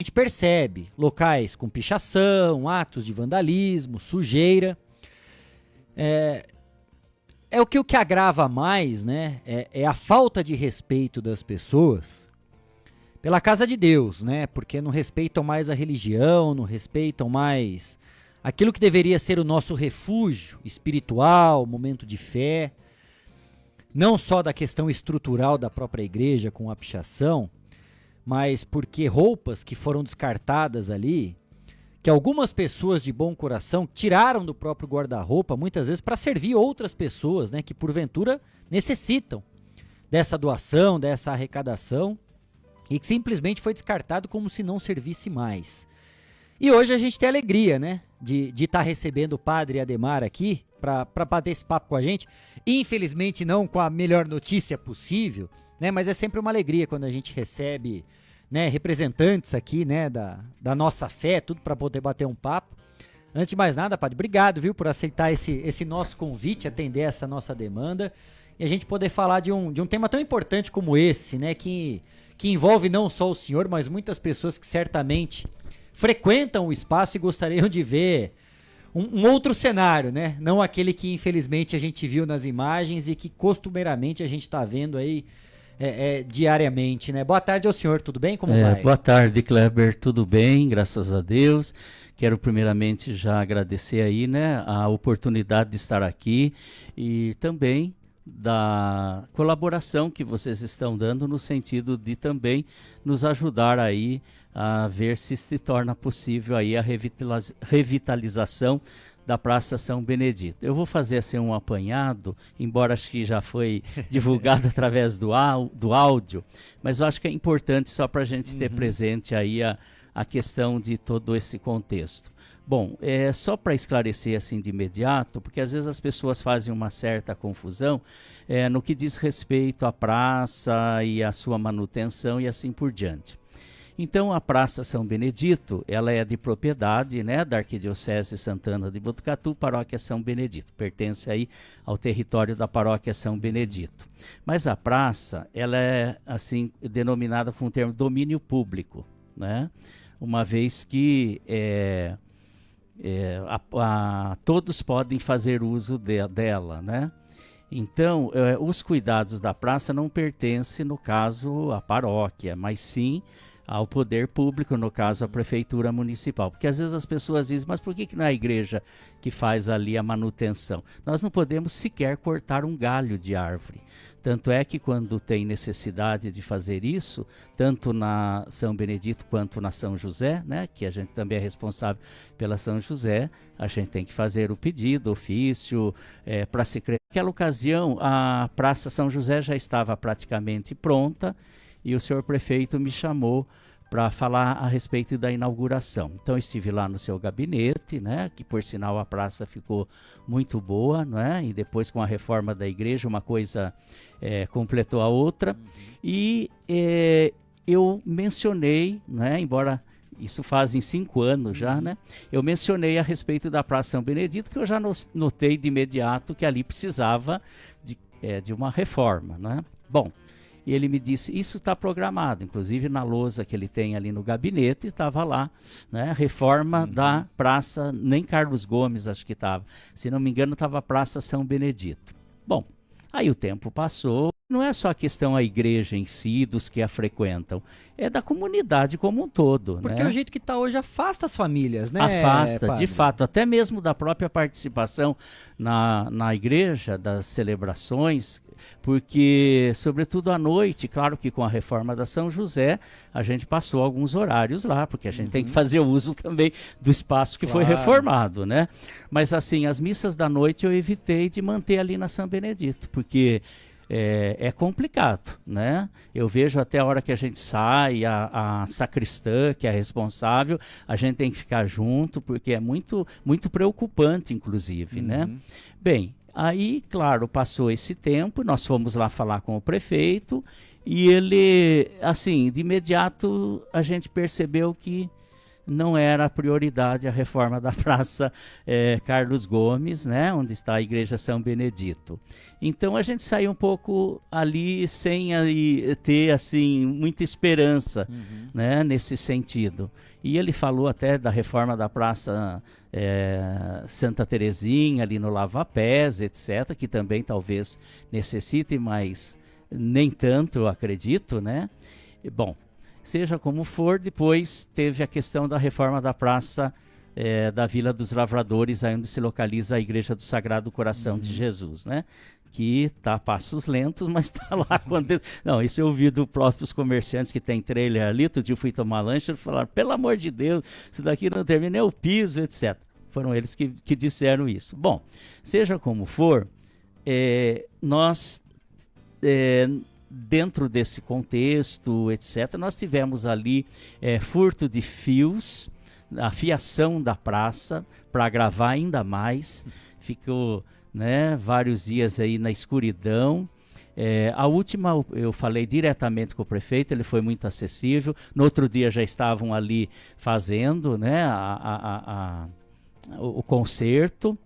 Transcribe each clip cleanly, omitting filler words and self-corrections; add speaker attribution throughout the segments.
Speaker 1: A gente percebe locais com pichação, atos de vandalismo, sujeira. É o que agrava mais, né? É a falta de respeito das pessoas pela casa de Deus, né? Porque não respeitam mais a religião, não respeitam mais aquilo que deveria ser o nosso refúgio espiritual, momento de fé. Não só da questão estrutural da própria igreja com a pichação, mas porque roupas que foram descartadas ali, que algumas pessoas de bom coração tiraram do próprio guarda-roupa, muitas vezes para servir outras pessoas, né, que porventura necessitam dessa doação, dessa arrecadação, e que simplesmente foi descartado como se não servisse mais. E hoje a gente tem a alegria, né, de estar recebendo o Padre Adhemar aqui para bater esse papo com a gente. Infelizmente não com a melhor notícia possível, né, mas é sempre uma alegria quando a gente recebe, né, representantes aqui, né, da nossa fé, tudo para poder bater um papo. Antes de mais nada, Padre, obrigado, viu, por aceitar esse nosso convite, atender essa nossa demanda e a gente poder falar de um tema tão importante como esse, né, que envolve não só o senhor, mas muitas pessoas que certamente frequentam o espaço e gostariam de ver um outro cenário, né? Não aquele que infelizmente a gente viu nas imagens e que costumeiramente a gente está vendo aí diariamente, né? Boa tarde ao senhor, tudo bem? Como vai?
Speaker 2: Boa tarde, Kleber, tudo bem, graças a Deus. Quero primeiramente já agradecer aí, né, a oportunidade de estar aqui e também da colaboração que vocês estão dando no sentido de também nos ajudar aí a ver se torna possível aí a revitalização da Praça São Benedito. Eu vou fazer assim um apanhado, embora acho que já foi divulgado através do áudio, mas eu acho que é importante só para a gente ter presente aí a questão de todo esse contexto. Bom, só para esclarecer assim de imediato, porque às vezes as pessoas fazem uma certa confusão no que diz respeito à praça e à sua manutenção e assim por diante. Então, a Praça São Benedito, ela é de propriedade, né, da Arquidiocese Santana de Botucatu, Paróquia São Benedito. Pertence aí ao território da Paróquia São Benedito. Mas a praça, ela é, assim, denominada com o termo domínio público, né? Uma vez que todos podem fazer uso dela, né? Então, os cuidados da praça não pertencem, no caso, à paróquia, mas sim ao poder público, no caso a prefeitura municipal, porque às vezes as pessoas dizem, mas por que não é a igreja que faz ali a manutenção? Nós não podemos sequer cortar um galho de árvore, tanto é que quando tem necessidade de fazer isso, tanto na São Benedito quanto na São José, né, que a gente também é responsável pela São José, a gente tem que fazer o pedido, ofício, para se criar. Naquela ocasião, a Praça São José já estava praticamente pronta, e o senhor prefeito me chamou para falar a respeito da inauguração. Então, eu estive lá no seu gabinete, né, que por sinal a praça ficou muito boa, né, e depois com a reforma da igreja uma coisa completou a outra, e eu mencionei, né, embora isso fazem 5 anos já, né, eu mencionei a respeito da Praça São Benedito, que eu já notei de imediato que ali precisava de uma reforma, né. Bom, e ele me disse, isso está programado, inclusive na lousa que ele tem ali no gabinete, estava lá, né, reforma da praça, nem Carlos Gomes acho que estava, se não me engano estava Praça São Benedito. Bom, aí o tempo passou, não é só a questão a igreja em si, dos que a frequentam, é da comunidade como um todo.
Speaker 1: Porque
Speaker 2: né?
Speaker 1: o jeito que está hoje afasta as famílias, né?
Speaker 2: Afasta,
Speaker 1: padre?
Speaker 2: de fato, até mesmo da própria participação na igreja, das celebrações, porque, sobretudo à noite, claro que com a reforma da São José, a gente passou alguns horários lá, porque a gente tem que fazer uso também do espaço que foi reformado, né? Mas assim, as missas da noite eu evitei de manter ali na São Benedito, porque é complicado, né? Eu vejo até a hora que a gente sai, a sacristã, que é a responsável, a gente tem que ficar junto, porque é muito, muito preocupante, inclusive, né? Bem, aí, claro, passou esse tempo, nós fomos lá falar com o prefeito, e ele, assim, de imediato a gente percebeu que não era a prioridade a reforma da Praça Carlos Gomes, né, onde está a Igreja São Benedito. Então a gente saiu um pouco ali sem aí ter assim muita esperança, né, nesse sentido. E ele falou até da reforma da Praça Santa Terezinha, ali no Lava Pés, etc., que também talvez necessite, mas nem tanto, eu acredito, né? Bom, seja como for, depois teve a questão da reforma da Praça da Vila dos Lavradores, aí onde se localiza a Igreja do Sagrado Coração de Jesus, né? Que está a passos lentos, mas está lá acontecendo. Não, isso eu ouvi dos próprios comerciantes que tem trailer ali. Outro dia eu fui tomar lanche e falaram, pelo amor de Deus, isso daqui não termina, é o piso, etc. Foram eles que disseram isso. Bom, seja como for, nós, dentro desse contexto, etc., nós tivemos ali furto de fios, a fiação da praça, para agravar ainda mais. Ficou, né, vários dias aí na escuridão. A última eu falei diretamente com o prefeito, ele foi muito acessível. No outro dia já estavam ali fazendo, né, o conserto,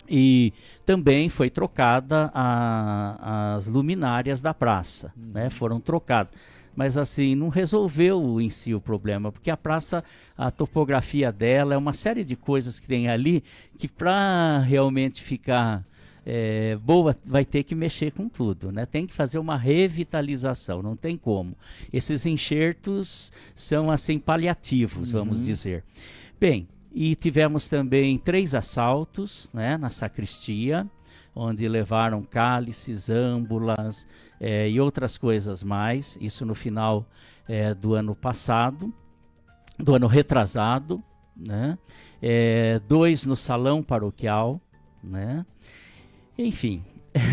Speaker 2: e também foi trocada as luminárias da praça, né, foram trocadas. Mas assim, não resolveu em si o problema, porque a praça, a topografia dela, é uma série de coisas que tem ali, que para realmente ficar boa, vai ter que mexer com tudo, né? Tem que fazer uma revitalização, não tem como. Esses enxertos são assim paliativos, vamos dizer. Bem, e tivemos também 3 assaltos, né, na sacristia, onde levaram cálices, âmbulas e outras coisas mais, isso no final do ano passado, do ano retrasado, né? 2 no salão paroquial, né? Enfim,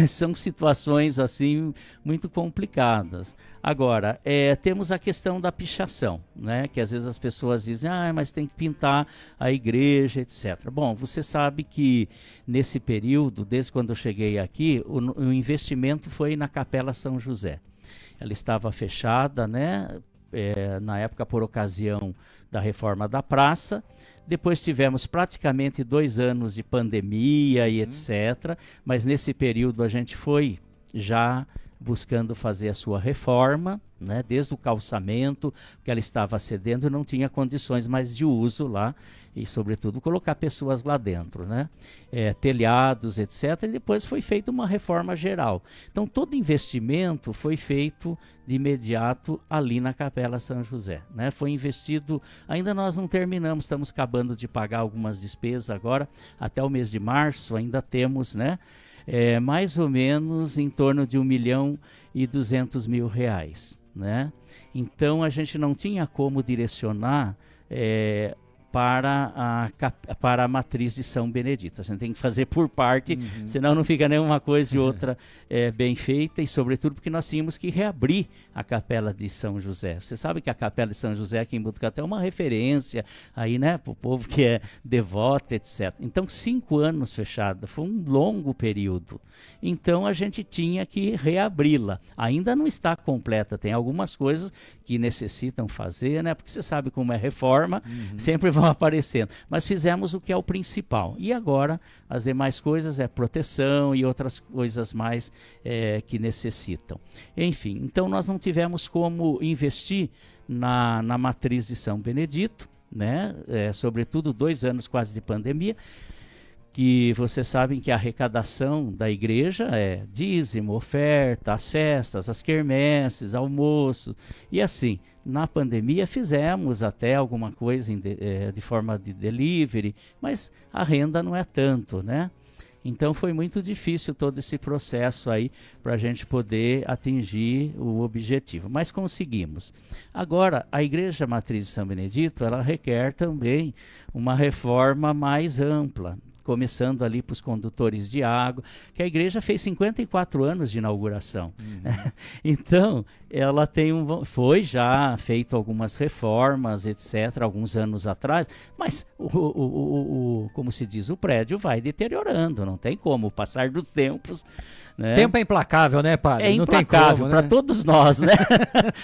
Speaker 2: são situações assim muito complicadas. Agora, temos a questão da pichação, né? Que às vezes as pessoas dizem, mas tem que pintar a igreja, etc. Bom, você sabe que nesse período, desde quando eu cheguei aqui, o investimento foi na Capela São José. Ela estava fechada, né? Na época por ocasião da reforma da praça. Depois tivemos praticamente 2 anos de pandemia e etc. Mas nesse período a gente foi já buscando fazer a sua reforma, né? Desde o calçamento, que ela estava cedendo, não tinha condições mais de uso lá, e sobretudo colocar pessoas lá dentro, né? Telhados, etc. E depois foi feita uma reforma geral. Então todo investimento foi feito de imediato ali na Capela São José, né? Foi investido, ainda nós não terminamos, estamos acabando de pagar algumas despesas agora, até o mês de março ainda temos, né? Mais ou menos em torno de R$1.200.000, né? Então a gente não tinha como direcionar para a matriz de São Benedito. A gente tem que fazer por parte, senão não fica nenhuma coisa e outra bem feita, e sobretudo porque nós tínhamos que reabrir a Capela de São José. Você sabe que a Capela de São José aqui em Botucatu é uma referência aí, né, para o povo que é devoto, etc. Então 5 anos fechada, foi um longo período. Então a gente tinha que reabri-la. Ainda não está completa, tem algumas coisas que necessitam fazer, né, porque você sabe como é reforma, sempre vão aparecendo, mas fizemos o que é o principal, e agora as demais coisas proteção e outras coisas mais que necessitam. Enfim, então nós não tivemos como investir na matriz de São Benedito, né? Sobretudo 2 anos quase de pandemia, que vocês sabem que a arrecadação da igreja é dízimo, oferta, as festas, as quermesses, almoço, e assim, na pandemia fizemos até alguma coisa de forma de delivery, mas a renda não é tanto, né? Então foi muito difícil todo esse processo aí para a gente poder atingir o objetivo, mas conseguimos. Agora, a Igreja Matriz de São Benedito, ela requer também uma reforma mais ampla, começando ali para os condutores de água, que a igreja fez 54 anos de inauguração. Então, ela foi já feito algumas reformas, etc., alguns anos atrás, mas, como se diz, o prédio vai deteriorando, não tem como, o passar dos tempos, né?
Speaker 1: Tempo é implacável, né, padre?
Speaker 2: É implacável para todos nós, né?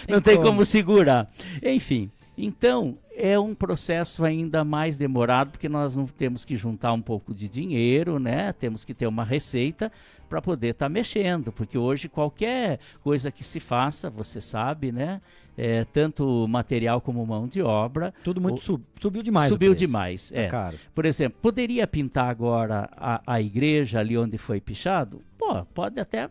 Speaker 2: Não tem como segurar. Enfim, então, é um processo ainda mais demorado, porque nós não temos que juntar um pouco de dinheiro, né? Temos que ter uma receita para poder estar mexendo, porque hoje qualquer coisa que se faça, você sabe, né? Tanto material como mão de obra.
Speaker 1: Tudo muito subiu demais.
Speaker 2: Subiu demais,
Speaker 1: Caro.
Speaker 2: Por exemplo, poderia pintar agora a igreja ali onde foi pichado? Pô, pode até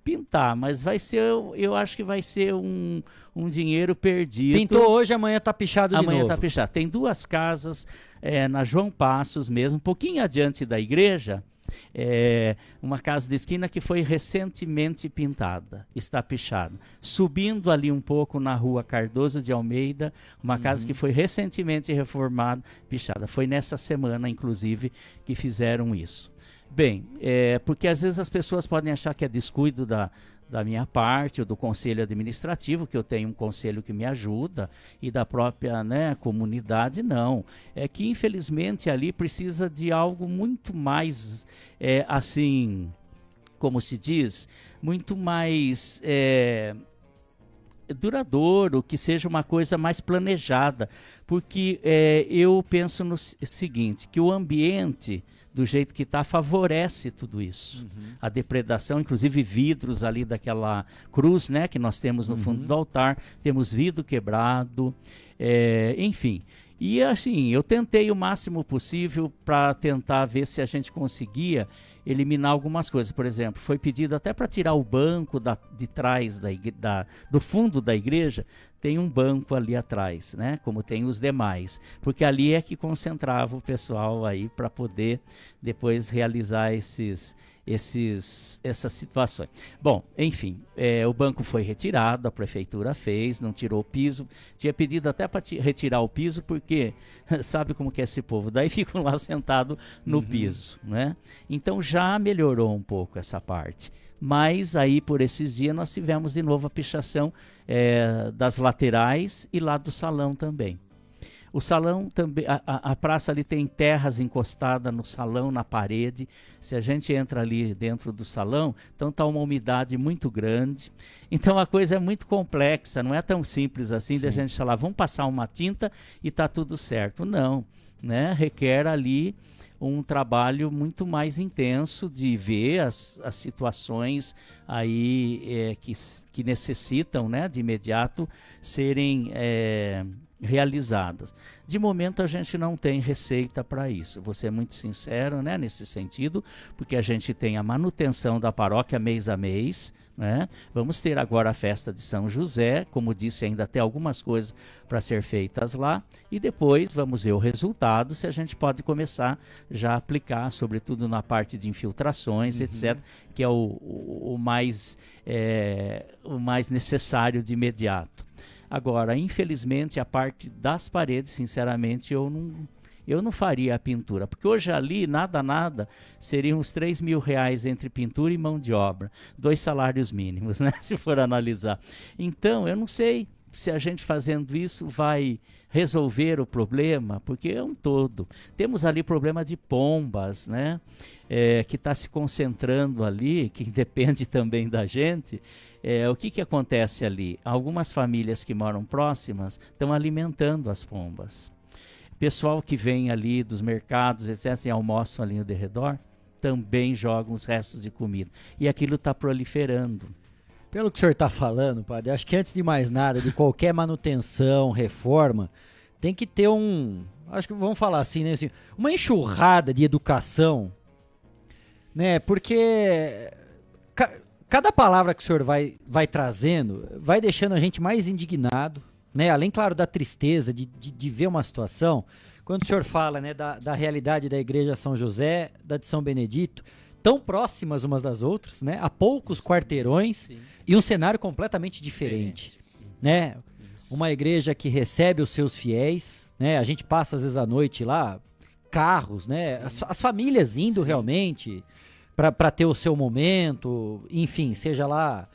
Speaker 2: pintar, mas vai ser, eu acho que vai ser um dinheiro perdido.
Speaker 1: Pintou hoje, amanhã tá pichado de novo.
Speaker 2: Amanhã tá pichado. Tem 2 casas na João Passos mesmo, um pouquinho adiante da igreja, uma casa de esquina que foi recentemente pintada, está pichada. Subindo ali um pouco na rua Cardoso de Almeida, uma casa que foi recentemente reformada, pichada. Foi nessa semana, inclusive, que fizeram isso. Bem, porque às vezes as pessoas podem achar que é descuido da minha parte, ou do conselho administrativo, que eu tenho um conselho que me ajuda, e da própria, né, comunidade, não. É que, infelizmente, ali precisa de algo muito mais, assim, como se diz, muito mais duradouro, que seja uma coisa mais planejada. Porque eu penso no seguinte, que o ambiente do jeito que está, favorece tudo isso. A depredação, inclusive vidros ali daquela cruz, né, que nós temos no fundo do altar, temos vidro quebrado, enfim. E assim, eu tentei o máximo possível para tentar ver se a gente conseguia eliminar algumas coisas. Por exemplo, foi pedido até para tirar o banco de trás do fundo da igreja, tem um banco ali atrás, né? Como tem os demais, porque ali é que concentrava o pessoal aí para poder depois realizar essas situações. Bom, enfim, o banco foi retirado, a prefeitura fez, não tirou o piso, tinha pedido até para retirar o piso, porque sabe como que é esse povo, daí ficam lá sentados no piso, né? Então já melhorou um pouco essa parte. Mas aí por esses dias nós tivemos de novo a pichação das laterais e lá do salão também. O salão também, a praça ali tem terras encostadas no salão, na parede. Se a gente entra ali dentro do salão, então está uma umidade muito grande. Então a coisa é muito complexa, não é tão simples assim de a gente falar, vamos passar uma tinta e está tudo certo. Não, né? Requer ali um trabalho muito mais intenso de ver as situações aí que necessitam, né, de imediato serem realizadas. De momento a gente não tem receita para isso, vou ser muito sincero, né, nesse sentido, porque a gente tem a manutenção da paróquia mês a mês, né? Vamos ter agora a festa de São José, como disse, ainda tem algumas coisas para ser feitas lá, e depois vamos ver o resultado, se a gente pode começar já a aplicar, sobretudo na parte de infiltrações, etc., que é o mais necessário de imediato. Agora, infelizmente, a parte das paredes, sinceramente, eu não faria a pintura, porque hoje ali, nada, seriam uns R$3.000 entre pintura e mão de obra, 2 salários mínimos, né, se for analisar. Então, eu não sei se a gente fazendo isso vai resolver o problema, porque é um todo. Temos ali problema de pombas, né, que está se concentrando ali, que depende também da gente. O que acontece ali? Algumas famílias que moram próximas estão alimentando as pombas. Pessoal que vem ali dos mercados, etc., e almoçam ali no derredor, também jogam os restos de comida. E aquilo está proliferando.
Speaker 1: Pelo que o senhor está falando, padre, acho que antes de mais nada, de qualquer manutenção, reforma, tem que ter acho que vamos falar assim, né, assim, uma enxurrada de educação, né, porque cada palavra que o senhor vai trazendo, vai deixando a gente mais indignado, né? Além, claro, da tristeza de ver uma situação, quando o senhor fala, né, da realidade da igreja São José, da de São Benedito, tão próximas umas das outras, né, a poucos quarteirões, e um cenário completamente diferente, né? Uma igreja que recebe os seus fiéis, né? A gente passa às vezes à noite lá, carros, né? As famílias indo realmente para ter o seu momento, enfim, seja lá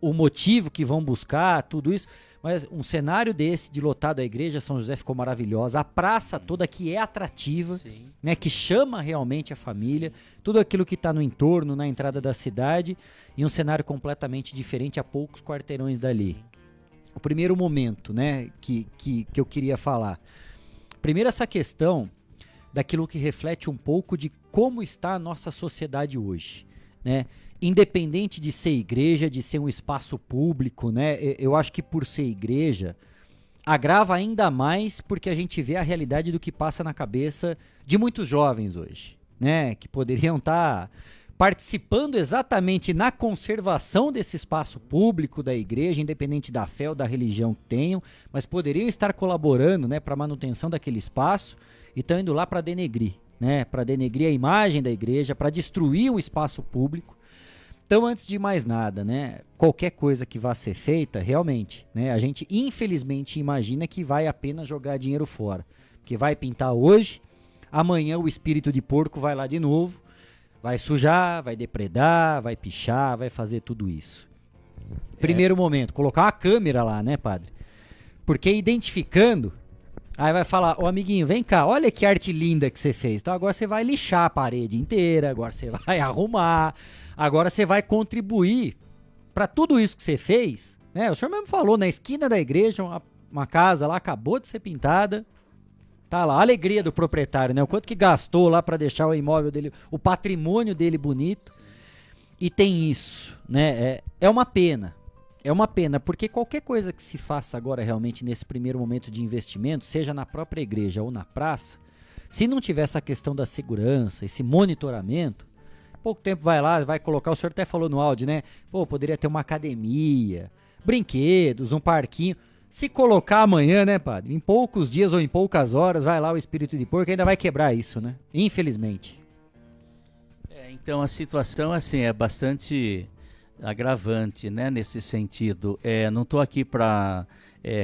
Speaker 1: o motivo que vão buscar, tudo isso. Mas um cenário desse, de lotado a igreja São José, ficou maravilhosa. A praça toda que é atrativa, né, que chama realmente a família. Tudo aquilo que está no entorno, na entrada da cidade. E um cenário completamente diferente a poucos quarteirões dali. o primeiro momento, né, que eu queria falar. Primeiro, essa questão daquilo que reflete um pouco de como está a nossa sociedade hoje, né? Independente de ser igreja, de ser um espaço público, né? Eu acho que por ser igreja, agrava ainda mais porque a gente vê a realidade do que passa na cabeça de muitos jovens hoje, né? Que poderiam estar participando exatamente na conservação desse espaço público da igreja, independente da fé ou da religião que tenham, mas poderiam estar colaborando, né, para a manutenção daquele espaço e estão indo lá para denegrir, né? Para denegrir a imagem da igreja, para destruir o espaço público. Então, antes de mais nada, né, qualquer coisa que vá ser feita, realmente, né, a gente infelizmente imagina que vai apenas jogar dinheiro fora. Porque vai pintar hoje, amanhã o espírito de porco vai lá de novo, vai sujar, vai depredar, vai pichar, vai fazer tudo isso. Primeiro momento, colocar uma câmera lá, né, padre? Porque identificando, aí vai falar, ô amiguinho, vem cá, olha que arte linda que você fez. Então agora você vai lixar a parede inteira, agora você vai arrumar, agora você vai contribuir para tudo isso que você fez, né? O senhor mesmo falou, na esquina da igreja, uma casa lá acabou de ser pintada, tá lá, a alegria do proprietário, né? O quanto que gastou lá para deixar o imóvel dele, o patrimônio dele bonito. E tem isso, né? É uma pena. É uma pena, porque qualquer coisa que se faça agora realmente nesse primeiro momento de investimento, seja na própria igreja ou na praça, se não tiver essa questão da segurança, esse monitoramento, pouco tempo vai lá, vai colocar, o senhor até falou no áudio, né? Pô, poderia ter uma academia, brinquedos, um parquinho. Se colocar amanhã, né, padre? Em poucos dias ou em poucas horas, vai lá o espírito de porco e ainda vai quebrar isso, né? Infelizmente.
Speaker 2: Então a situação, assim, é bastante agravante, né, nesse sentido. Não estou aqui para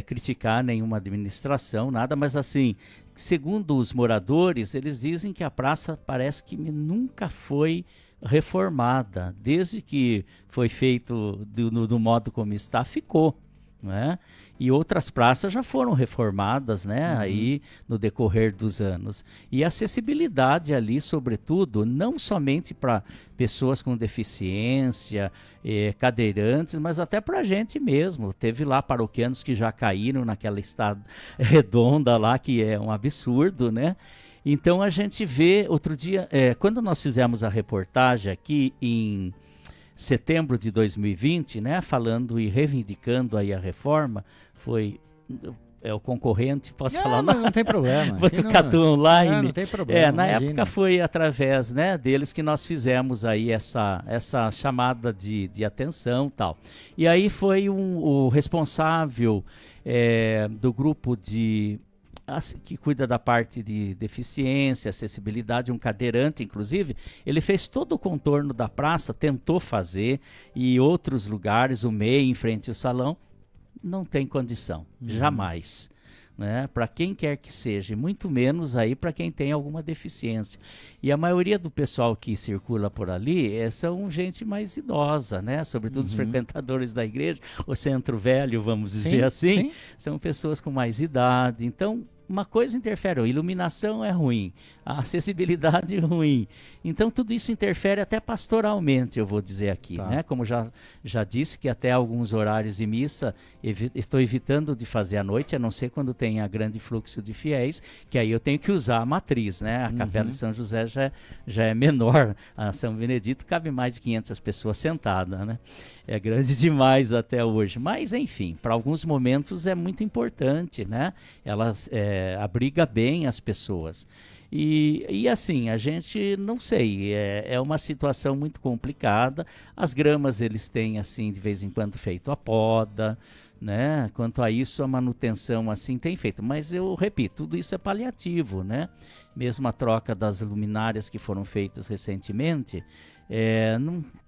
Speaker 2: criticar nenhuma administração, nada, mas assim, segundo os moradores, eles dizem que a praça parece que nunca foi reformada. Desde que foi feito do modo como está, ficou, né? E outras praças já foram reformadas, né, aí no decorrer dos anos. E a acessibilidade ali, sobretudo, não somente para pessoas com deficiência, cadeirantes, mas até para a gente mesmo. Teve lá paroquianos que já caíram naquela estrada redonda lá, que é um absurdo, né? Então a gente vê, outro dia, quando nós fizemos a reportagem aqui em setembro de 2020, né, falando e reivindicando aí a reforma, foi o concorrente, posso falar?
Speaker 1: Não tem problema.
Speaker 2: Botucatu Online.
Speaker 1: Não tem problema.
Speaker 2: Na época foi através, né, deles que nós fizemos aí essa chamada de atenção e tal. E aí foi o responsável do grupo que cuida da parte de deficiência, acessibilidade, um cadeirante, inclusive, ele fez todo o contorno da praça, tentou fazer, e outros lugares, o meio, em frente ao salão, não tem condição, jamais. Né? Para quem quer que seja, e muito menos aí para quem tem alguma deficiência. E a maioria do pessoal que circula por ali são gente mais idosa, né? Sobretudo os frequentadores da igreja, o centro velho, vamos dizer assim, são pessoas com mais idade. Então, uma coisa interfere, a iluminação é ruim, a acessibilidade é ruim. Então, tudo isso interfere até pastoralmente, eu vou dizer aqui, né? Como já disse, que até alguns horários de missa estou evitando de fazer à noite, a não ser quando tenha grande fluxo de fiéis, que aí eu tenho que usar a matriz, né? A Capela de São José já é menor, a São Benedito cabe mais de 500 pessoas sentadas, né? É grande demais até hoje, mas enfim, para alguns momentos é muito importante, né? Ela abriga bem as pessoas. E assim, a gente não sei, é uma situação muito complicada. As gramas eles têm assim de vez em quando feito a poda, né? Quanto a isso, a manutenção assim tem feito, mas eu repito, tudo isso é paliativo, né? Mesmo a troca das luminárias que foram feitas recentemente,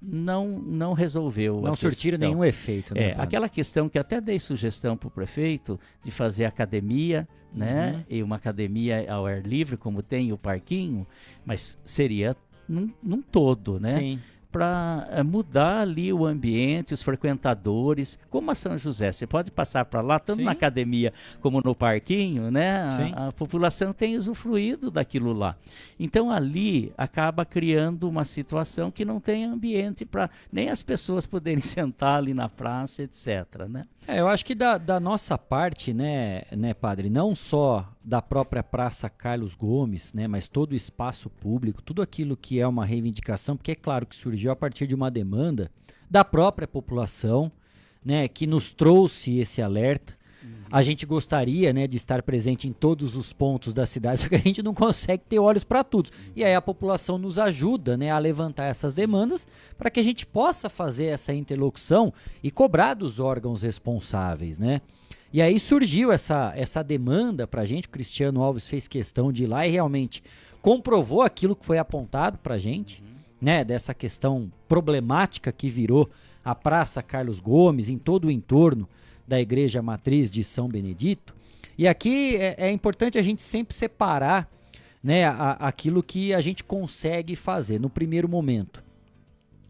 Speaker 2: não resolveu.
Speaker 1: Não surtiram nenhum efeito, né?
Speaker 2: Aquela questão que até dei sugestão para o prefeito de fazer academia, né? E uma academia ao ar livre, como tem o parquinho, mas seria num todo, né?
Speaker 1: Sim.
Speaker 2: para mudar ali o ambiente, os frequentadores, como a São José. Você pode passar para lá, tanto
Speaker 1: Sim.
Speaker 2: na academia como no parquinho, né?
Speaker 1: Sim.
Speaker 2: A população tem usufruído daquilo lá. Então ali acaba criando uma situação que não tem ambiente para nem as pessoas poderem sentar ali na praça, etc, né?
Speaker 1: Eu acho que da nossa parte, né, padre, não só da própria Praça Carlos Gomes, né, mas todo o espaço público, tudo aquilo que é uma reivindicação, porque é claro que surgiu a partir de uma demanda da própria população, né, que nos trouxe esse alerta. A gente gostaria, né, de estar presente em todos os pontos da cidade, só que a gente não consegue ter olhos para tudo. E aí a população nos ajuda, né, a levantar essas demandas para que a gente possa fazer essa interlocução e cobrar dos órgãos responsáveis, né? E aí surgiu essa demanda para a gente. O Cristiano Alves fez questão de ir lá e realmente comprovou aquilo que foi apontado para a gente, né, dessa questão problemática que virou a Praça Carlos Gomes em todo o entorno da Igreja Matriz de São Benedito. E aqui é importante a gente sempre separar, né, aquilo que a gente consegue fazer no primeiro momento.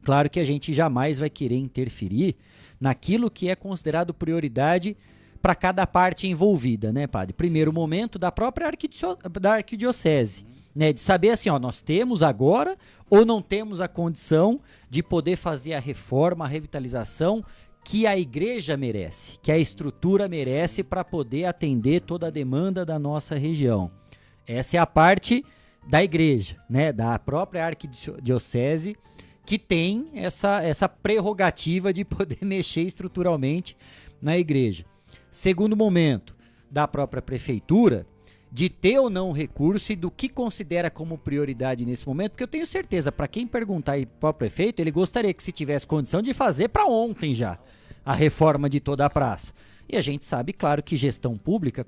Speaker 1: Claro que a gente jamais vai querer interferir naquilo que é considerado prioridade para cada parte envolvida, né, padre? Primeiro momento da própria arquidiocese, né, de saber assim, ó, nós temos agora ou não temos a condição de poder fazer a reforma, a revitalização que a igreja merece, que a estrutura merece para poder atender toda a demanda da nossa região. Essa é a parte da igreja, né, da própria arquidiocese, que tem essa prerrogativa de poder mexer estruturalmente na igreja. Segundo momento, da própria prefeitura, de ter ou não recurso e do que considera como prioridade nesse momento, porque eu tenho certeza, para quem perguntar aí para o prefeito, ele gostaria que se tivesse condição de fazer para ontem já a reforma de toda a praça. E a gente sabe, claro, que gestão pública,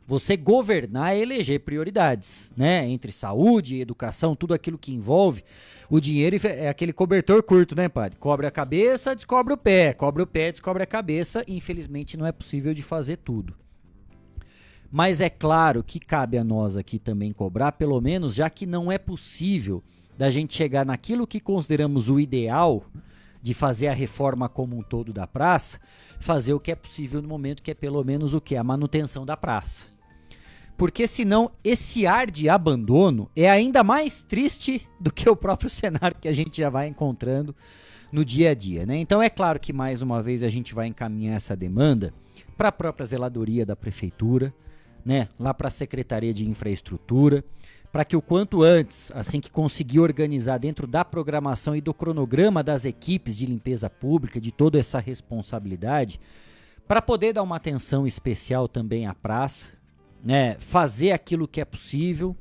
Speaker 1: você governar é eleger prioridades, né? Entre saúde, educação, tudo aquilo que envolve. O dinheiro é aquele cobertor curto, né, padre? Cobre a cabeça, descobre o pé. Cobre o pé, descobre a cabeça. Infelizmente não é possível de fazer tudo. Mas é claro que cabe a nós aqui também cobrar, pelo menos, já que não é possível da gente chegar naquilo que consideramos o ideal de fazer a reforma como um todo da praça, fazer o que é possível no momento, que é pelo menos o que? A manutenção da praça. Porque senão esse ar de abandono é ainda mais triste do que o próprio cenário que a gente já vai encontrando no dia a dia, né? Então é claro que mais uma vez a gente vai encaminhar essa demanda para a própria zeladoria da prefeitura, né? Lá para a Secretaria de Infraestrutura, para que o quanto antes, assim que conseguir organizar dentro da programação e do cronograma das equipes de limpeza pública, de toda essa responsabilidade, para poder dar uma atenção especial também à praça, né, fazer aquilo que é possível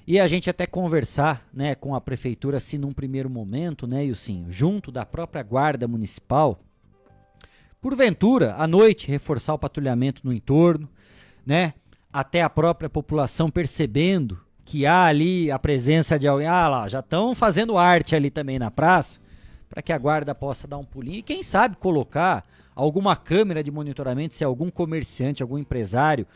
Speaker 1: e a gente até conversar, né, com a prefeitura, se num primeiro momento, né, Ilcinho, junto da própria guarda municipal, porventura, à noite, reforçar o patrulhamento no entorno, né, até a própria população percebendo que há ali a presença de alguém, lá, já estão fazendo arte ali também na praça, para que a guarda possa dar um pulinho e quem sabe colocar alguma câmera de monitoramento, se algum comerciante, algum empresário,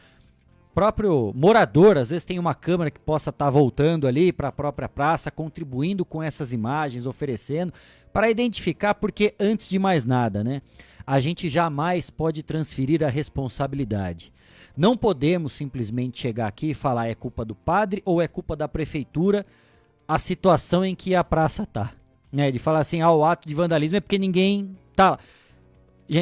Speaker 1: próprio morador, às vezes tem uma câmera que possa estar voltando ali para a própria praça, contribuindo com essas imagens, oferecendo, para identificar, porque antes de mais nada, né, a gente jamais pode transferir a responsabilidade. Não podemos simplesmente chegar aqui e falar é culpa do padre ou é culpa da prefeitura a situação em que a praça está. Né? De falar assim, o ato de vandalismo é porque ninguém tá lá.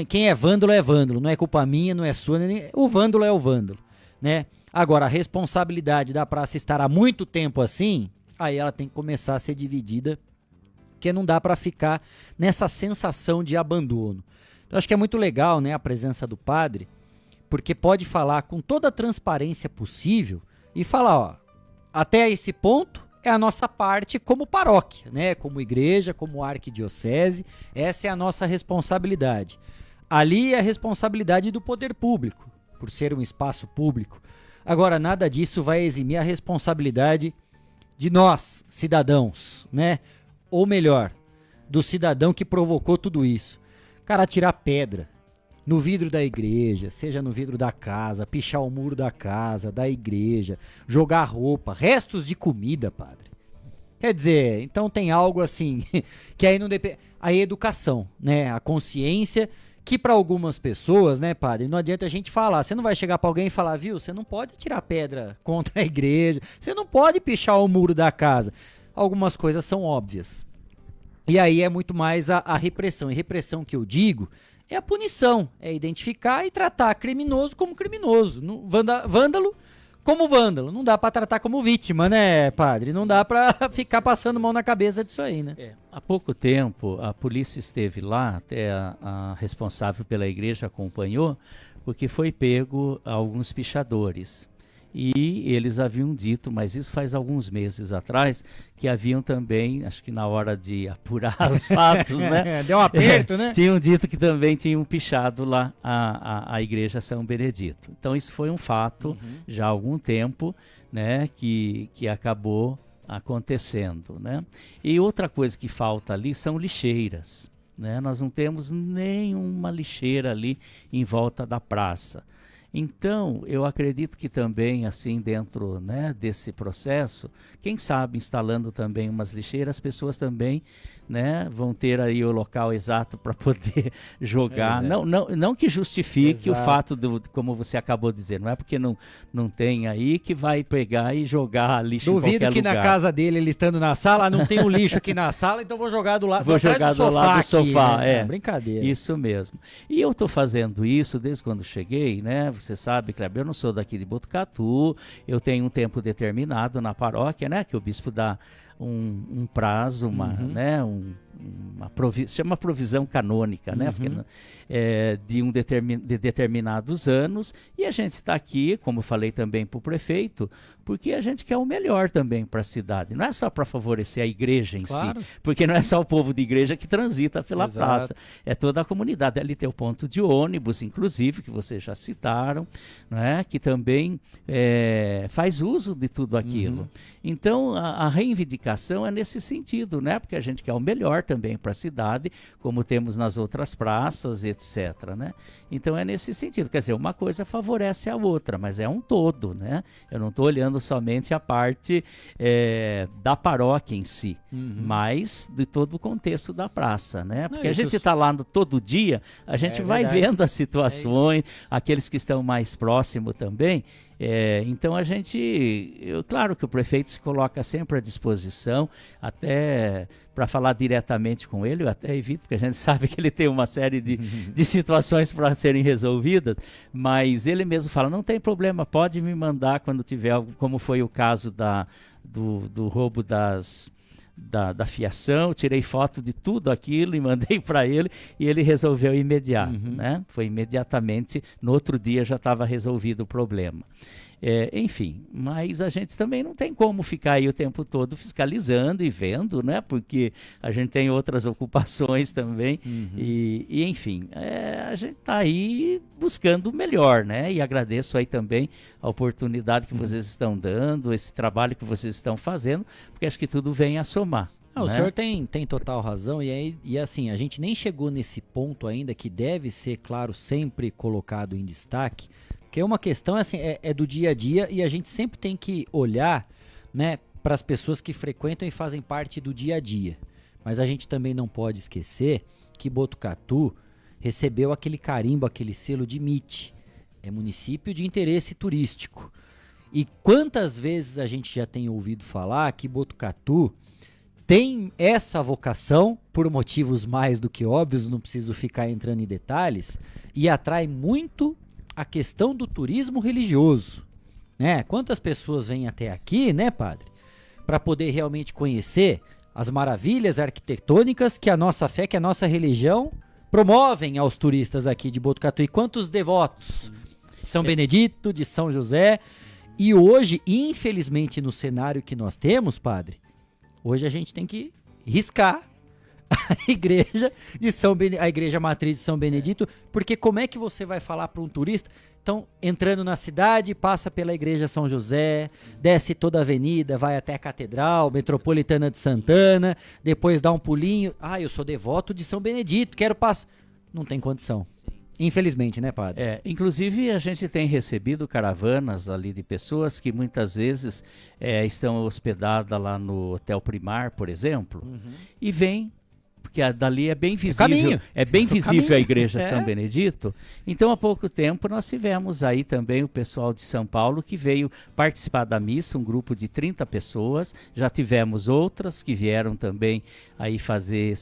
Speaker 1: Quem é vândalo, não é culpa minha, não é sua, o vândalo é o vândalo. Né? Agora, a responsabilidade da praça estar há muito tempo assim, aí ela tem que começar a ser dividida, porque não dá para ficar nessa sensação de abandono. Então, acho que é muito legal, né, a presença do padre, porque pode falar com toda a transparência possível e falar, até esse ponto é a nossa parte como paróquia, né? Como igreja, como arquidiocese, essa é a nossa responsabilidade. Ali é a responsabilidade do poder público, por ser um espaço público. Agora, nada disso vai eximir a responsabilidade de nós, cidadãos, né? Ou melhor, do cidadão que provocou tudo isso. Cara, tirar pedra no vidro da igreja, seja no vidro da casa, pichar o muro da casa, da igreja, jogar roupa, restos de comida, padre. Quer dizer, então tem algo assim, que aí não depende... A educação, né? A consciência, que para algumas pessoas, né, padre, não adianta a gente falar. Você não vai chegar para alguém e falar, viu, você não pode tirar pedra contra a igreja, você não pode pichar o muro da casa. Algumas coisas são óbvias. E aí é muito mais a repressão. E repressão que eu digo é a punição, é identificar e tratar criminoso como criminoso, vândalo como vândalo. Não dá para tratar como vítima, né, padre? Não dá para ficar passando mão na cabeça disso aí, né?
Speaker 2: Há pouco tempo, a polícia esteve lá, até a responsável pela igreja acompanhou, porque foi pego alguns pichadores. E eles haviam dito, mas isso faz alguns meses atrás, que haviam também, acho que na hora de apurar os fatos, né?
Speaker 1: Deu um aperto, né?
Speaker 2: Tinham dito que também tinham pichado lá a igreja São Benedito. Então isso foi um fato já há algum tempo, né? Que acabou acontecendo, né? E outra coisa que falta ali são lixeiras, né? Nós não temos nenhuma lixeira ali em volta da praça. Então, eu acredito que também, assim, dentro, né, desse processo, quem sabe instalando também umas lixeiras, as pessoas também, né, vão ter aí o local exato para poder jogar. Não que justifique o fato, como você acabou de dizer, não é porque não tem aí que vai pegar e jogar lixo em qualquer lugar.
Speaker 1: Duvido que na casa dele, ele estando na sala, não tem um lixo aqui na sala, então vou jogar do lado
Speaker 2: do lado do sofá.
Speaker 1: Né? É, brincadeira.
Speaker 2: Isso mesmo. E eu estou fazendo isso desde quando cheguei, né? Você sabe, Kleber, eu não sou daqui de Botucatu, eu tenho um tempo determinado na paróquia, né? Que o bispo dá um prazo, né? Chama provisão canônica, né? Porque, de determinados anos, e a gente está aqui, como falei também para o prefeito, porque a gente quer o melhor também para a cidade. Não é só para favorecer a igreja em si, porque não é só o povo de igreja que transita pela praça, é toda a comunidade. Ali tem o ponto de ônibus, inclusive, que vocês já citaram, né? Que também faz uso de tudo aquilo. Então, a reivindicação é nesse sentido, né? Porque a gente quer o melhor também para a cidade, como temos nas outras praças, etc., né? Então, é nesse sentido. Quer dizer, uma coisa favorece a outra, mas é um todo, né? Eu não estou olhando somente a parte da paróquia em si, mas de todo o contexto da praça, né? Porque a gente está lá todo dia, a gente vai vendo as situações, aqueles que estão mais próximos também. Então claro que o prefeito se coloca sempre à disposição, até para falar diretamente com ele, eu até evito, porque a gente sabe que ele tem uma série de situações para serem resolvidas, mas ele mesmo fala, não tem problema, pode me mandar quando tiver algo, como foi o caso do roubo da fiação, tirei foto de tudo aquilo e mandei para ele e ele resolveu né? Foi imediatamente, no outro dia já estava resolvido o problema. Enfim, mas a gente também não tem como ficar aí o tempo todo fiscalizando e vendo, né? Porque a gente tem outras ocupações também e enfim, a gente está aí buscando o melhor, né? E agradeço aí também a oportunidade que vocês estão dando, esse trabalho que vocês estão fazendo, porque acho que tudo vem a somar.
Speaker 1: O senhor tem total razão, e assim, a gente nem chegou nesse ponto ainda que deve ser, claro, sempre colocado em destaque, porque uma questão assim, é do dia a dia e a gente sempre tem que olhar, né, para as pessoas que frequentam e fazem parte do dia a dia. Mas a gente também não pode esquecer que Botucatu recebeu aquele carimbo, aquele selo de MIT, é município de interesse turístico. E quantas vezes a gente já tem ouvido falar que Botucatu tem essa vocação, por motivos mais do que óbvios, não preciso ficar entrando em detalhes, e atrai muito a questão do turismo religioso, né? Quantas pessoas vêm até aqui, né, padre, para poder realmente conhecer as maravilhas arquitetônicas que a nossa fé, que a nossa religião promovem aos turistas aqui de Botucatu. E quantos devotos? São Benedito, de São José. E hoje, infelizmente, no cenário que nós temos, padre, hoje a gente tem que riscar a igreja a igreja matriz de São Benedito, porque como é que você vai falar para um turista? Então, entrando na cidade, passa pela igreja São José, desce toda a avenida, vai até a Catedral Metropolitana de Santana, depois dá um pulinho, eu sou devoto de São Benedito, quero passar. Não tem condição. Infelizmente, né, padre?
Speaker 2: Inclusive a gente tem recebido caravanas ali de pessoas que muitas vezes estão hospedadas lá no Hotel Primar, por exemplo, e vêm, porque dali é bem visível, bem visível a Igreja São Benedito. Então, há pouco tempo nós tivemos aí também o pessoal de São Paulo que veio participar da missa, um grupo de 30 pessoas. Já tivemos outras que vieram também aí fazer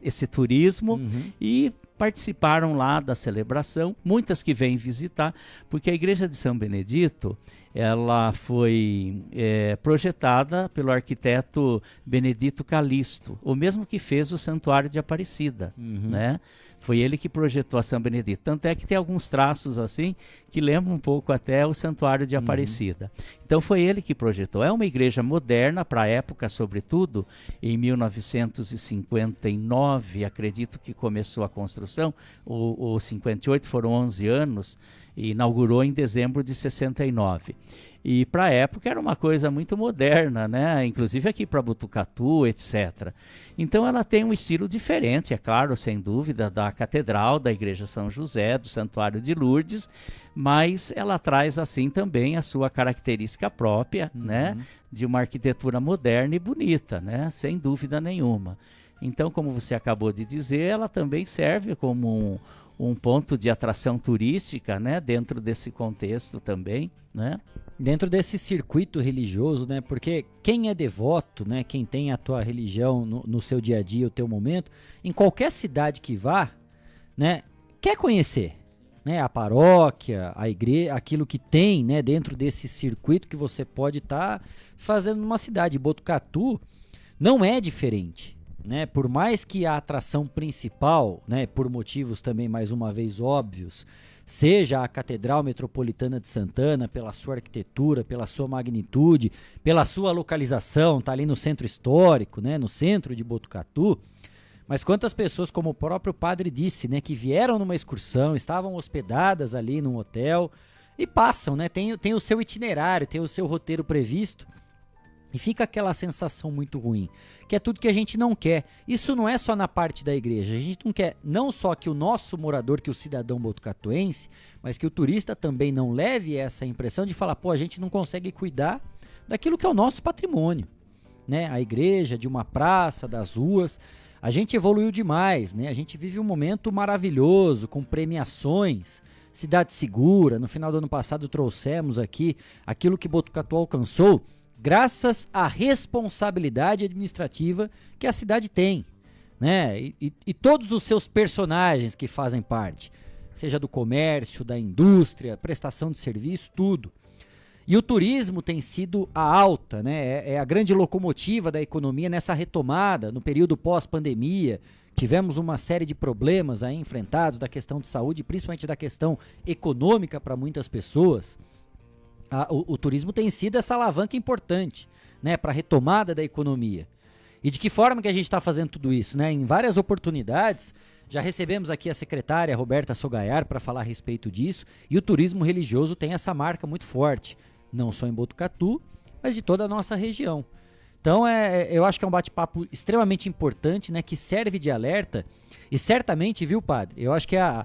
Speaker 2: esse turismo e participaram lá da celebração, muitas que vêm visitar, porque a Igreja de São Benedito, ela foi projetada pelo arquiteto Benedito Calixto, o mesmo que fez o Santuário de Aparecida, né? Foi ele que projetou a São Benedito. Tanto é que tem alguns traços assim que lembram um pouco até o Santuário de Aparecida. Então foi ele que projetou. É uma igreja moderna para a época, sobretudo em 1959, acredito que começou a construção, o 58 foram 11 anos, e inaugurou em dezembro de 69. E para a época era uma coisa muito moderna, né? Inclusive aqui para Botucatu, etc. Então ela tem um estilo diferente, é claro, sem dúvida, da Catedral, da Igreja São José, do Santuário de Lourdes, mas ela traz assim também a sua característica própria, né? De uma arquitetura moderna e bonita, né? Sem dúvida nenhuma. Então, como você acabou de dizer, ela também serve como um ponto de atração turística, né? Dentro desse contexto também, né?
Speaker 1: Dentro desse circuito religioso, né? Porque quem é devoto, né? Quem tem a tua religião no seu dia a dia, o teu momento, em qualquer cidade que vá, né? Quer conhecer, né? A paróquia, a igreja, aquilo que tem, né? Dentro desse circuito que você pode estar fazendo numa cidade. Botucatu não é diferente, né? Por mais que a atração principal, né? Por motivos também mais uma vez óbvios, seja a Catedral Metropolitana de Santana, pela sua arquitetura, pela sua magnitude, pela sua localização, tá ali no centro histórico, né, no centro de Botucatu. Mas quantas pessoas, como o próprio padre disse, né, que vieram numa excursão, estavam hospedadas ali num hotel e passam, né, tem o seu itinerário, tem o seu roteiro previsto. E fica aquela sensação muito ruim, que é tudo que a gente não quer. Isso não é só na parte da igreja, a gente não quer não só que o nosso morador, que o cidadão botucatuense, mas que o turista também não leve essa impressão de falar, pô, a gente não consegue cuidar daquilo que é o nosso patrimônio, né? A igreja, de uma praça, das ruas, a gente evoluiu demais, né? A gente vive um momento maravilhoso, com premiações, cidade segura. No final do ano passado trouxemos aqui aquilo que Botucatu alcançou, graças à responsabilidade administrativa que a cidade tem, né? E todos os seus personagens que fazem parte, seja do comércio, da indústria, prestação de serviço, tudo. E o turismo tem sido a alta, né? É a grande locomotiva da economia nessa retomada, no período pós-pandemia. Tivemos uma série de problemas aí enfrentados da questão de saúde, principalmente da questão econômica para muitas pessoas. O turismo tem sido essa alavanca importante, né, para a retomada da economia. E de que forma que a gente está fazendo tudo isso, né? Em várias oportunidades, já recebemos aqui a secretária Roberta Sogaiar para falar a respeito disso, e o turismo religioso tem essa marca muito forte, não só em Botucatu, mas de toda a nossa região. Então, eu acho que é um bate-papo extremamente importante, né, que serve de alerta, e certamente, viu, padre, eu acho que a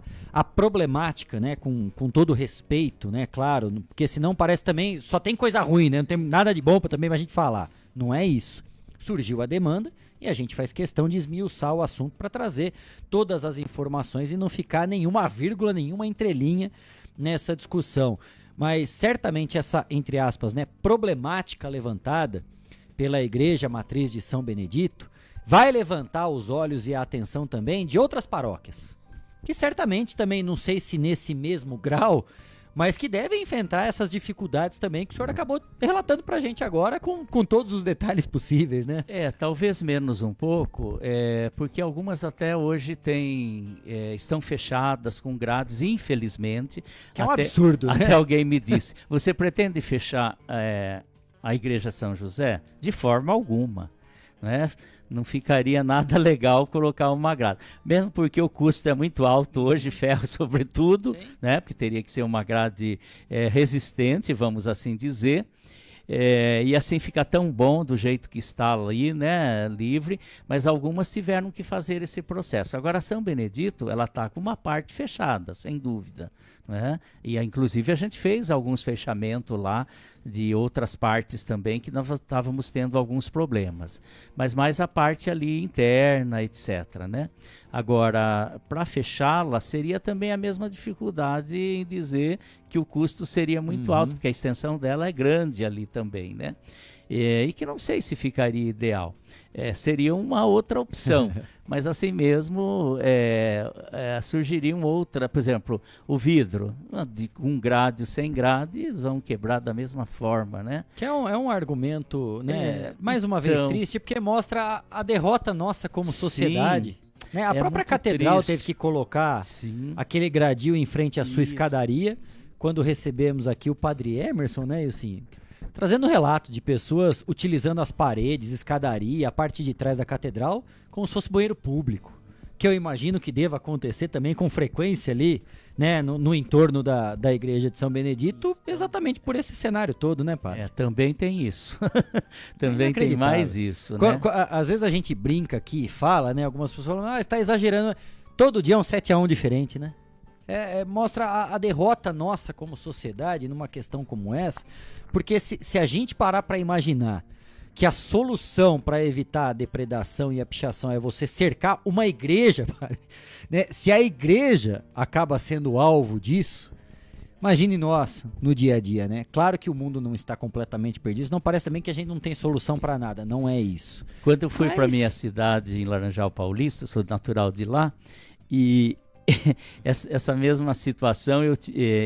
Speaker 1: problemática, né, com todo respeito, né, claro, porque senão parece também, só tem coisa ruim, né, não tem nada de bom para também a gente falar. Não é isso. Surgiu a demanda e a gente faz questão de esmiuçar o assunto para trazer todas as informações e não ficar nenhuma vírgula, nenhuma entrelinha nessa discussão. Mas certamente essa, entre aspas, né, problemática levantada pela Igreja Matriz de São Benedito, vai levantar os olhos e a atenção também de outras paróquias, que certamente também, não sei se nesse mesmo grau, mas que devem enfrentar essas dificuldades também, que o senhor acabou relatando pra gente agora com todos os detalhes possíveis, né?
Speaker 2: Talvez menos um pouco, porque algumas até hoje estão fechadas com grades, infelizmente.
Speaker 1: Que é um absurdo, né?
Speaker 2: Até alguém me disse, você pretende fechar a Igreja São José? De forma alguma, né? Não ficaria nada legal colocar uma grade. Mesmo porque o custo é muito alto hoje, ferro sobretudo, né? Porque teria que ser uma grade resistente, vamos assim dizer. E assim fica tão bom do jeito que está ali, né, livre, mas algumas tiveram que fazer esse processo. Agora, São Benedito, ela está com uma parte fechada, sem dúvida, né? E inclusive a gente fez alguns fechamentos lá de outras partes também que nós estávamos tendo alguns problemas, mas mais a parte ali interna, etc, né? Agora, para fechá-la, seria também a mesma dificuldade em dizer que o custo seria muito alto, porque a extensão dela é grande ali também, né? E que não sei se ficaria ideal. Seria uma outra opção, mas assim mesmo surgiriam outra, por exemplo, o vidro, com grade ou sem grade, eles vão quebrar da mesma forma, né?
Speaker 1: Que é um argumento, né, mais uma vez triste, porque mostra a derrota nossa como sociedade. Né? A própria catedral teve que colocar aquele gradil em frente à sua escadaria, quando recebemos aqui o padre Emerson, né, assim, trazendo relato de pessoas utilizando as paredes, escadaria, a parte de trás da catedral, como se fosse banheiro público. Que eu imagino que deva acontecer também com frequência ali, né, no entorno da igreja de São Benedito, exatamente por esse cenário todo, né, padre?
Speaker 2: Também tem isso. Também tem mais isso, né?
Speaker 1: Às vezes a gente brinca aqui e fala, né, algumas pessoas falam, está exagerando, todo dia é um 7-1 diferente, né? Mostra a derrota nossa como sociedade numa questão como essa, porque se a gente parar para imaginar que a solução para evitar a depredação e a pichação é você cercar uma igreja, né? Se a igreja acaba sendo alvo disso, imagine nós no dia a dia, né? Claro que o mundo não está completamente perdido, não parece também que a gente não tem solução para nada, não é isso.
Speaker 2: Quando eu fui para minha cidade em Laranjal Paulista, sou natural de lá, e essa mesma situação,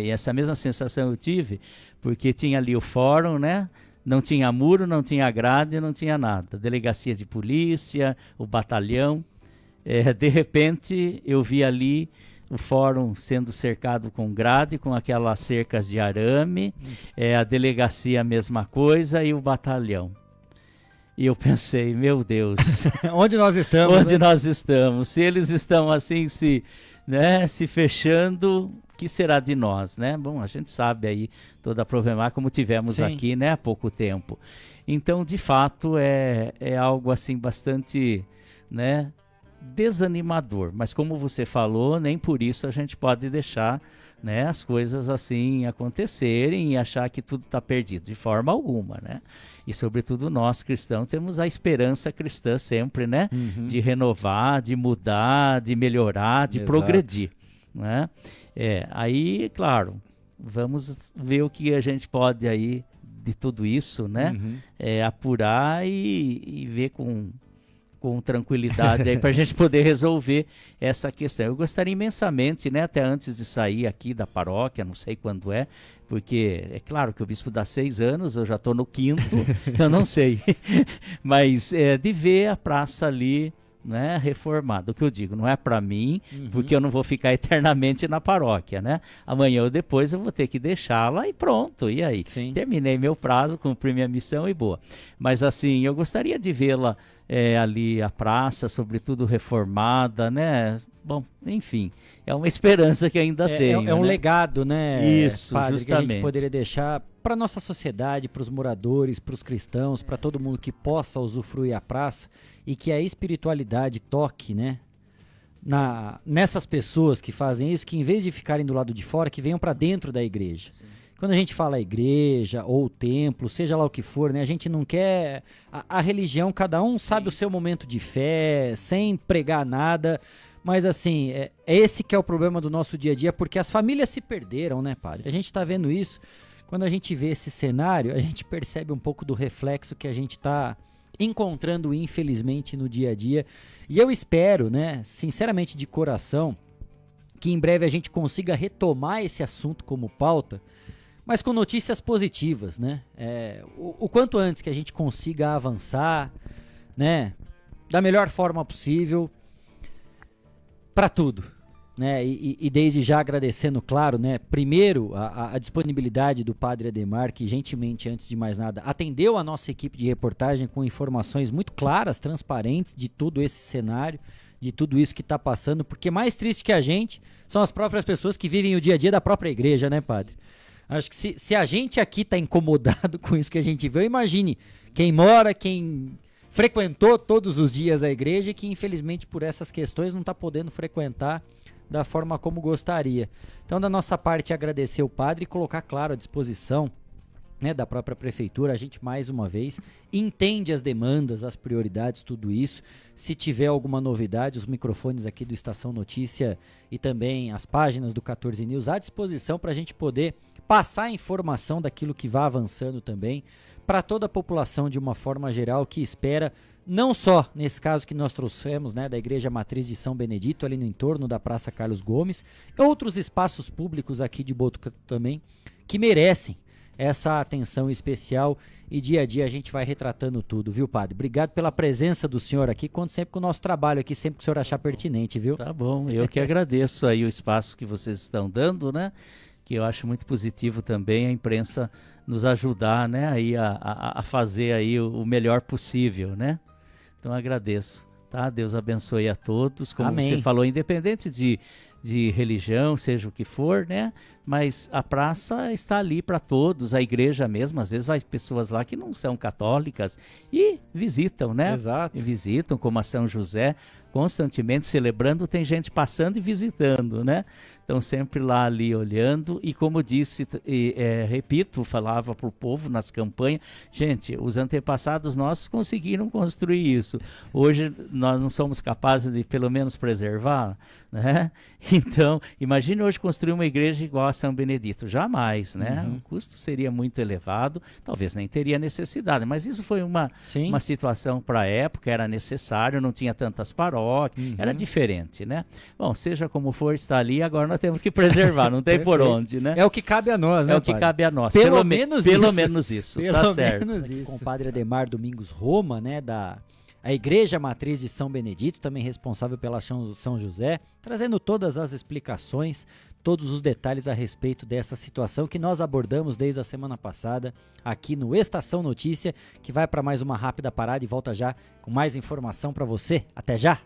Speaker 2: essa mesma sensação eu tive, porque tinha ali o fórum, né? Não tinha muro, não tinha grade, não tinha nada. Delegacia de polícia, o batalhão. De repente, eu vi ali o fórum sendo cercado com grade, com aquelas cercas de arame. A delegacia a mesma coisa e o batalhão. E eu pensei, meu Deus.
Speaker 1: Onde nós estamos?
Speaker 2: Onde nós estamos? Se eles estão assim, se fechando, o que será de nós, né? Bom, a gente sabe aí toda a problemática como tivemos aqui, né, há pouco tempo. Então, de fato, é algo assim bastante, né, desanimador. Mas como você falou, nem por isso a gente pode deixar, né, as coisas assim acontecerem e achar que tudo está perdido, de forma alguma, né? E sobretudo nós cristãos temos a esperança cristã sempre, né? De renovar, de mudar, de melhorar, de progredir, né? Aí, claro, vamos ver o que a gente pode aí de tudo isso, né? Apurar e ver com tranquilidade aí para a gente poder resolver essa questão. Eu gostaria imensamente, né, até antes de sair aqui da paróquia, não sei quando porque é claro que o bispo dá 6 anos, eu já estou no 5º, eu não sei, mas de ver a praça ali, né, reformada. O que eu digo, não é para mim, porque eu não vou ficar eternamente na paróquia, né? Amanhã ou depois eu vou ter que deixá-la e pronto, e aí? Terminei meu prazo, cumpri minha missão e boa. Mas assim, eu gostaria de vê-la ali, a praça, sobretudo reformada, né? Bom, enfim, é uma esperança que ainda tenho.
Speaker 1: É um legado, né?
Speaker 2: Isso,
Speaker 1: padre,
Speaker 2: justamente.
Speaker 1: Que a gente poderia deixar para nossa sociedade, para os moradores, para os cristãos, para todo mundo que possa usufruir a praça e que a espiritualidade toque, né? Nessas pessoas que fazem isso, que em vez de ficarem do lado de fora, que venham para dentro da igreja. Sim. Quando a gente fala igreja ou templo, seja lá o que for, né? A gente não quer... A religião, cada um sabe o seu momento de fé, sem pregar nada. Mas assim, esse que é o problema do nosso dia a dia, porque as famílias se perderam, né, padre? A gente está vendo isso. Quando a gente vê esse cenário, a gente percebe um pouco do reflexo que a gente está encontrando, infelizmente, no dia a dia. E eu espero, né, sinceramente de coração, que em breve a gente consiga retomar esse assunto como pauta, mas com notícias positivas, né? O quanto antes que a gente consiga avançar, né, da melhor forma possível para tudo, né? E desde já agradecendo, claro, né, primeiro a disponibilidade do padre Ademar, que gentilmente, antes de mais nada, atendeu a nossa equipe de reportagem com informações muito claras, transparentes de todo esse cenário, de tudo isso que está passando, porque mais triste que a gente são as próprias pessoas que vivem o dia a dia da própria igreja, né, padre? Acho que se a gente aqui está incomodado com isso que a gente vê, imagine quem mora, quem frequentou todos os dias a igreja e que infelizmente por essas questões não está podendo frequentar da forma como gostaria. Então, da nossa parte, agradecer o padre e colocar, claro, à disposição, né, da própria prefeitura. A gente, mais uma vez, entende as demandas, as prioridades, tudo isso. Se tiver alguma novidade, os microfones aqui do Estação Notícia e também as páginas do 14 News à disposição para a gente poder passar a informação daquilo que vai avançando também para toda a população de uma forma geral que espera, não só nesse caso que nós trouxemos, né, da Igreja Matriz de São Benedito, ali no entorno da Praça Carlos Gomes, outros espaços públicos aqui de Botucatu também, que merecem essa atenção especial, e dia a dia a gente vai retratando tudo, viu, padre? Obrigado pela presença do senhor aqui, conto sempre com o nosso trabalho aqui, sempre que o senhor achar pertinente, viu?
Speaker 2: Tá bom, eu que agradeço aí o espaço que vocês estão dando, né? Que eu acho muito positivo também a imprensa nos ajudar, né? Aí a fazer aí o melhor possível, né? Então agradeço, tá? Deus abençoe a todos, como
Speaker 1: Amém.
Speaker 2: você falou, independente de religião, seja o que for, né? Mas a praça está ali para todos, a igreja mesmo, às vezes vai pessoas lá que não são católicas e visitam, né?
Speaker 1: Exato.
Speaker 2: E visitam, como a São José, constantemente celebrando, tem gente passando e visitando, né? Estão sempre lá ali olhando e, como disse, repito, falava para o povo nas campanhas, gente, os antepassados nossos conseguiram construir isso. Hoje nós não somos capazes de pelo menos preservar, né? Então, imagine hoje construir uma igreja igual a São Benedito. Jamais, né? O custo seria muito elevado, talvez nem teria necessidade, mas isso foi uma situação para a época, era necessário, não tinha tantas paróquias, era diferente, né? Bom, seja como for, está ali, agora nós temos que preservar, não tem por onde, né?
Speaker 1: É o que cabe a nós, né,
Speaker 2: É o que cabe a nós.
Speaker 1: Pelo menos
Speaker 2: isso,
Speaker 1: Pelo
Speaker 2: tá certo.
Speaker 1: menos isso. Com o padre Ademar Domingos Roma, né, a Igreja Matriz de São Benedito, também responsável pela São José, trazendo todas as explicações, todos os detalhes a respeito dessa situação que nós abordamos desde a semana passada aqui no Estação Notícia, que vai para mais uma rápida parada e volta já com mais informação para você. Até já!